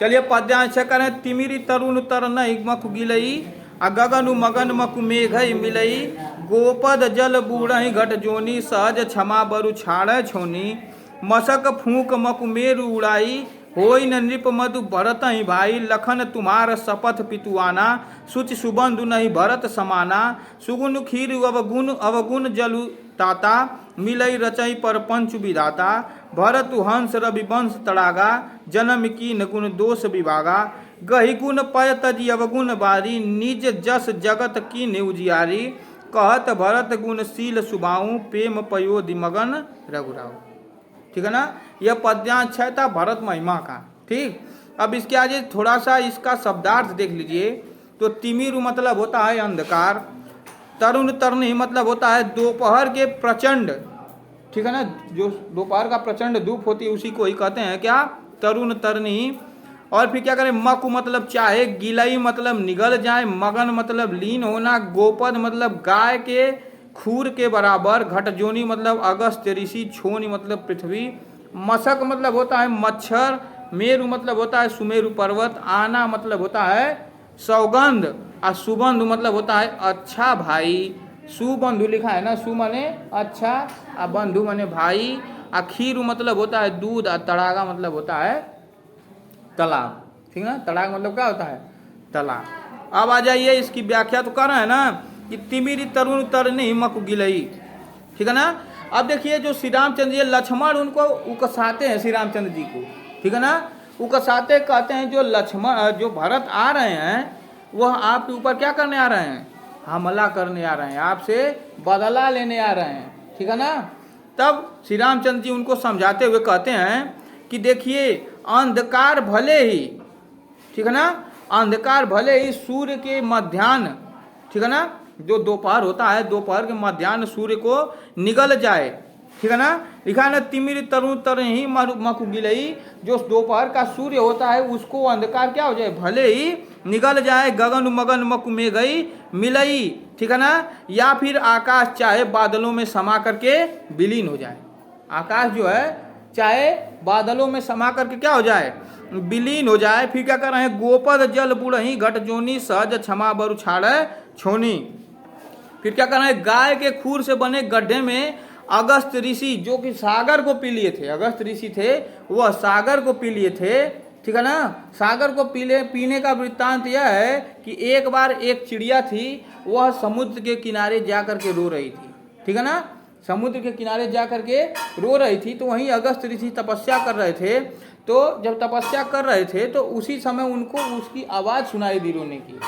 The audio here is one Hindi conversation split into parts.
चलिए पद्यांश करें। तिमिरी तरुण तरन मकु गिलई गगनु मगन मकु मेघ मिलई गोपद जल बूढ़ घट जोनी सहज क्षमा बरु छाड़ छोनी मसक फूक मकु मेरु उड़ाई होई न नृप मधु भरत ही भाई लखन तुम्हार शपथ पितुआना सुच सुबंधु नहीं भरत समाना सुगुन खीर अवगुण जलु ताता मिलई रचई पर पंच विधाता भरत हंस रवि वंश तड़ागा जन्म की न गुण दोष विभागा गहि गुण पय तजी अवगुण बारी निज जस जगत की नेउजियारी कहत भरत गुण शील सुबाऊ प्रेम पयोधि मगन रघुराऊ। ठीक है ना, यह पद्यांश था भरत महिमा का। ठीक, अब इसके आगे थोड़ा सा इसका शब्दार्थ देख लीजिए। तो तिमिर मतलब होता है अंधकार, तरुण तरनी मतलब होता है दोपहर के प्रचंड, ठीक है ना, जो दोपहर का प्रचंड धूप होती है उसी को ही कहते हैं क्या, तरुण तरनी। और फिर क्या करें, मकु मतलब चाहे, गिलई मतलब निगल जाए, मगन मतलब लीन होना, गोपद मतलब गाय के खूर के बराबर, घटजोनी मतलब अगस्त ऋषि, छोनी मतलब पृथ्वी, मशक मतलब होता है मच्छर, मेरु मतलब होता है सुमेरु पर्वत, आना मतलब होता है सौगंध, और सुबंधु मतलब होता है अच्छा भाई। सुबंधु लिखा है ना, सु माने अच्छा और बंधु माने भाई, और खीर मतलब होता है दूध, और तड़ागा मतलब होता है तालाब। ठीक है ना, तड़ाग मतलब क्या होता है, तालाब। अब आ जाइए इसकी व्याख्या तो कर रहे हैं ना कि तिमिरी तरुण तरनी मकु गिलई। ठीक है ना, अब देखिए जो श्री रामचंद्र जी लक्ष्मण उनको उकसाते हैं श्री रामचंद्र जी को। ठीक है ना, उकसाते कहते हैं जो लक्ष्मण जो भरत आ रहे हैं वह आपके ऊपर क्या करने आ रहे हैं, हमला करने आ रहे हैं, आपसे बदला लेने आ रहे हैं। ठीक है ना, तब श्री रामचंद्र जी उनको समझाते हुए कहते हैं कि देखिए अंधकार भले ही, ठीक है ना, अंधकार भले ही सूर्य के मध्याह्न, ठीक है ना, जो दोपहर होता है दोपहर के मध्याह्न सूर्य को निगल जाए। ठीक है ना, लिखा है ना तिमिर तरुण तरही मकु गिलई, जो दोपहर का सूर्य होता है उसको अंधकार क्या हो जाए, भले ही निगल जाए, गगन मगन मकु में गई मिलई। ठीक है ना, या फिर आकाश चाहे बादलों में समा करके विलीन हो जाए, आकाश जो है चाहे बादलों में समा करके क्या हो जाए, विलीन हो जाए। फिर क्या कर रहे हैं, गोपद जल बुढ़ही घट जोनी सहज क्षमा बरु छाड़े छोनी। फिर क्या कर रहे हैं, गाय के खूर से बने गड्ढे में अगस्त ऋषि जो कि सागर को पी लिए थे, अगस्त ऋषि थे वह सागर को पी लिए थे। ठीक है ना, सागर को पीने का वृत्तांत यह है कि एक बार एक चिड़िया थी, वह समुद्र के किनारे जा करके रो रही थी। ठीक है ना, समुद्र के किनारे जा करके रो रही थी, तो वहीं अगस्त ऋषि तपस्या कर रहे थे। तो जब तपस्या कर रहे थे तो उसी समय उनको उसकी आवाज़ सुनाई दी रोने की।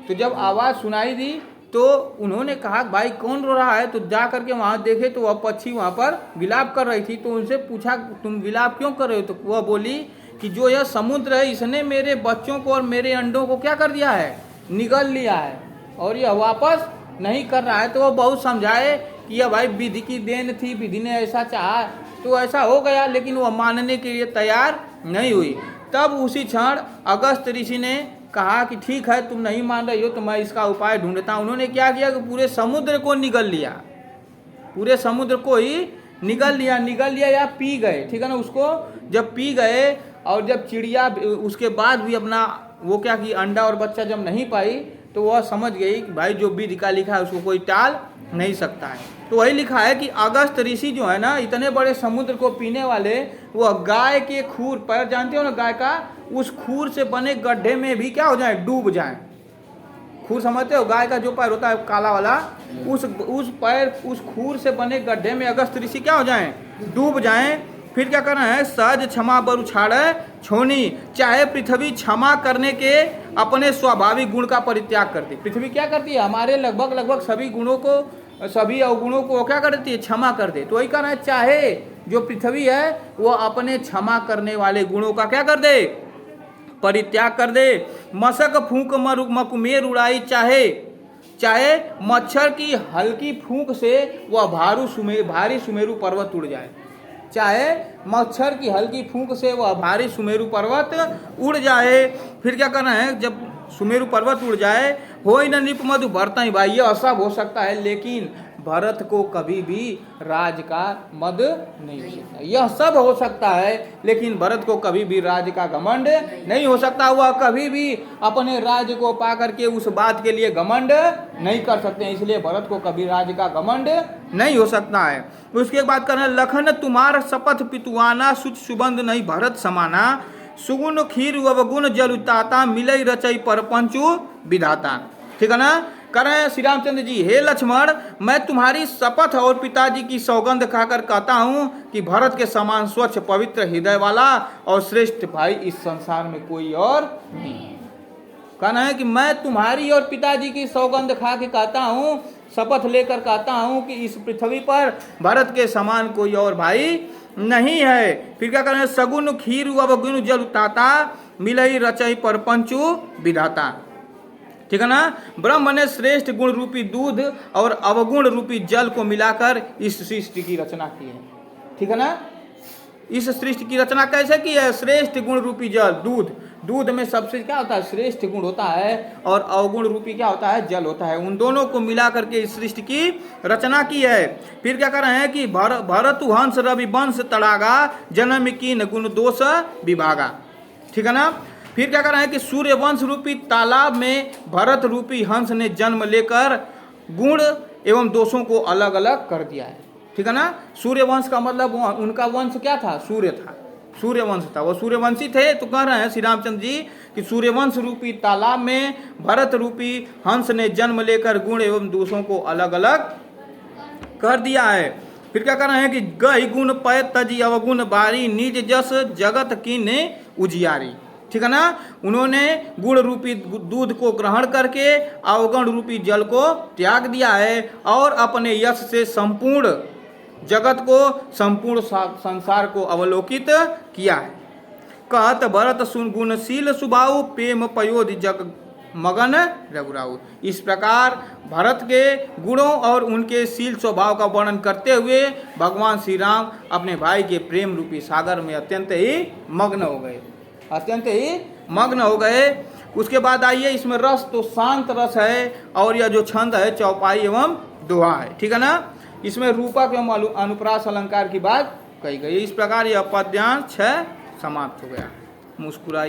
तो जब आवाज़ सुनाई दी तो उन्होंने कहा भाई कौन रो रहा है, तो जा करके वहाँ देखे तो वह पक्षी वहाँ पर विलाप कर रही थी। तो उनसे पूछा तुम विलाप क्यों कर रहे हो, तो वह बोली कि जो यह समुद्र है इसने मेरे बच्चों को और मेरे अंडों को क्या कर दिया है, निगल लिया है, और यह वापस नहीं कर रहा है। तो वह बहुत समझाए कि यह भाई विधि की देन थी, विधि ने ऐसा चाहा तो ऐसा हो गया, लेकिन वह मानने के लिए तैयार नहीं हुई। तब उसी क्षण अगस्त ऋषि ने कहा कि ठीक है तुम नहीं मान रही हो तो मैं इसका उपाय ढूंढता हूँ। उन्होंने क्या किया कि पूरे समुद्र को निगल लिया, पूरे समुद्र को ही निगल लिया या पी गए। ठीक है ना, उसको जब पी गए और जब चिड़िया उसके बाद भी अपना वो क्या कि अंडा और बच्चा जब नहीं पाई तो वह समझ गई कि भाई जो विधि का लिखा है उसको कोई टाल नहीं सकता है। तो वही लिखा है कि अगस्त ऋषि जो है ना इतने बड़े समुद्र को पीने वाले, वह गाय के खूर, पैर जानते हो ना गाय का, उस खूर से बने गड्ढे में भी क्या हो जाए, डूब जाए। खूर समझते हो, गाय का जो पैर होता है काला वाला, उस पैर उस खूर से बने गड्ढे में अगस्त ऋषि क्या हो जाए, डूब जाएं। फिर क्या करना है, सहज क्षमा बरु छाड़े छोनी, चाहे पृथ्वी क्षमा करने के अपने स्वाभाविक गुण का परित्याग कर दे। पृथ्वी क्या करती है, हमारे लगभग सभी गुणों को, सभी अवगुणों को क्या कर देती है, क्षमा कर दे। तो वही कहना है, चाहे जो पृथ्वी है वो अपने क्षमा करने वाले गुणों का क्या कर दे, परित्याग कर दे। मशक फूंक मकुमेर उड़ाई, चाहे मच्छर की हल्की फूंक से वह भारी सुमेरु पर्वत उड़ जाए, चाहे मच्छर की हल्की फूंक से वह भारी सुमेरु पर्वत उड़ जाए। फिर क्या करना है, जब सुमेरु पर्वत उड़ जाए, होई न नृप मधु भरता ही भाई, यह सब हो सकता है लेकिन भरत को कभी भी राज का मद नहीं हो सकता। यह सब हो सकता है लेकिन भरत को कभी भी राज का घमंड नहीं हो सकता। वह कभी भी अपने राज्य को पा करके उस बात के लिए घमंड नहीं कर सकते, इसलिए भरत को कभी राज का घमंड नहीं हो सकता है। उसके बाद कहना लखन तुम्हार शपथ पितुआना सुच सुबंध नहीं भरत समाना सुगुण खीर अवगुण जल उताता मिलई रचई परपंचु विधाता। ठीक है ना। करें श्री रामचंद्र जी, हे लक्ष्मण मैं तुम्हारी शपथ और पिताजी की सौगंध खाकर कहता हूं कि भरत के समान स्वच्छ पवित्र हृदय वाला और श्रेष्ठ भाई इस संसार में कोई और नहीं। कहना है कि मैं तुम्हारी और पिताजी की सौगंध खा के कहता हूं, शपथ लेकर कहता हूं कि इस पृथ्वी पर भरत के समान कोई और भाई नहीं है। फिर क्या कहना है, सगुन खीर अवगुण जल ताता मिलई रचई परपंचु विधाता। ठीक है ना। ब्रह्म ने श्रेष्ठ गुण रूपी दूध और अवगुण रूपी जल को मिलाकर इस सृष्टि की रचना की है। ठीक है ना। इस सृष्टि की रचना कैसे की है? श्रेष्ठ गुण रूपी जल, दूध, दूध में सबसे क्या होता है? श्रेष्ठ गुण होता है और अवगुण रूपी क्या होता है? जल होता है। उन दोनों को मिला करके इस सृष्टि की रचना की है। फिर क्या कर रहे हैं कि भरतु हंस रवि वंश तड़ागा जन्म कीन गुण दोष विभागा। ठीक है ना। फिर क्या कर रहे हैं कि सूर्य वंश रूपी तालाब में भरत रूपी हंस ने जन्म लेकर गुण एवं दोषों को अलग अलग कर दिया है। ठीक है ना। सूर्य वंश का मतलब उनका वंश क्या था? सूर्य था, सूर्य वंश था, वो सूर्यवंशी थे। तो कह रहे हैं श्री रामचंद्र जी कि सूर्यवंश रूपी तालाब में भरत रूपी हंस ने जन्म लेकर गुण एवं दोषों को अलग अलग कर दिया है। फिर क्या कर रहे हैं कि गई गुण पय तजी अवगुण बारी निज जस जगत की ने उजियारी। ठीक है ना। उन्होंने गुण रूपी दूध को ग्रहण करके अवगुण रूपी जल को त्याग दिया है और अपने यश से संपूर्ण जगत को, संपूर्ण संसार को अवलोकित किया है। कहत भरत सुन गुणशील सुभाऊ प्रेम पयोध जग मगन रघुराऊ। इस प्रकार भरत के गुणों और उनके शील स्वभाव का वर्णन करते हुए भगवान श्री राम अपने भाई के प्रेम रूपी सागर में अत्यंत ही मग्न हो गए, अत्यंत ही मग्न हो गए। उसके बाद आइए, इसमें रस तो शांत रस है और यह जो छंद है चौपाई एवं दोहा है। ठीक है ना। इसमें रूपक एवं अनुप्रास अलंकार की बात कही गई। इस प्रकार यह पद्यांश 6 समाप्त हो गया। मुस्कुराई।